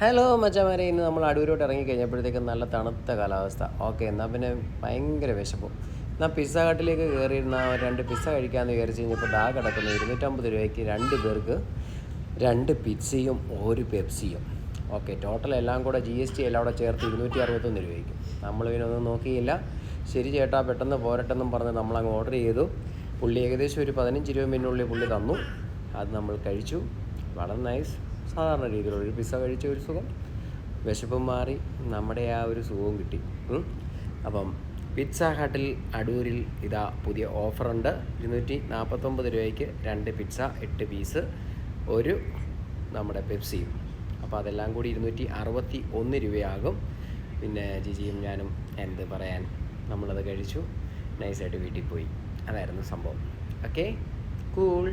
Hello മച്ചാമാരെ, ഇന്ന് നമ്മൾ അടൂരോട്ട് ഇറങ്ങിക്കഴിഞ്ഞപ്പോഴത്തേക്കും നല്ല തണുത്ത കാലാവസ്ഥ. ഓക്കെ, എന്നാൽ പിന്നെ ഭയങ്കര വിശപ്പും. എന്നാൽ പിസ്സ ഹട്ടിലേക്ക് കയറിയിരുന്ന 2 പിസ്സ കഴിക്കാമെന്ന് വിചാരിച്ച് കഴിഞ്ഞപ്പോൾ ദാ കിടക്കുന്നു 250 രൂപയ്ക്ക് 2 പേർക്ക് 2 പിസ്സയും 1 പെപ്സിയും. ഓക്കെ, ടോട്ടൽ എല്ലാം കൂടെ GST എല്ലാം കൂടെ ചേർത്ത് 261 രൂപയ്ക്ക്. നമ്മൾ ഇതിനൊന്നും നോക്കിയില്ല. ശരി ചേട്ടാ, പെട്ടെന്ന് പോരട്ടെന്നും പറഞ്ഞ് നമ്മളങ്ങ് ഓർഡർ ചെയ്തു. പുള്ളി ഏകദേശം ഒരു 15 രൂപ മിന്നുള്ളിൽ പുള്ളി തന്നു. അത് നമ്മൾ കഴിച്ചു. വളരെ നൈസ്. സാധാരണ രീതിയിലുള്ളൊരു പിസ്സ കഴിച്ച ഒരു സുഖം, വിശപ്പും മാറി, നമ്മുടെ ആ ഒരു സുഖവും കിട്ടി. അപ്പം പിസ്സ ഹട്ടിൽ അടൂരിൽ ഇതാ പുതിയ ഓഫറുണ്ട്. 249 രൂപയ്ക്ക് 2 പിസ്സ, 8 പീസ്, ഒരു നമ്മുടെ പെപ്സിയും. അപ്പോൾ അതെല്ലാം കൂടി 261 രൂപയാകും. പിന്നെ ജിജിയും ഞാനും എന്ത് പറയാൻ, നമ്മളത് കഴിച്ചു, നൈസായിട്ട് വീട്ടിൽ പോയി. അതായിരുന്നു സംഭവം. Okay, cool.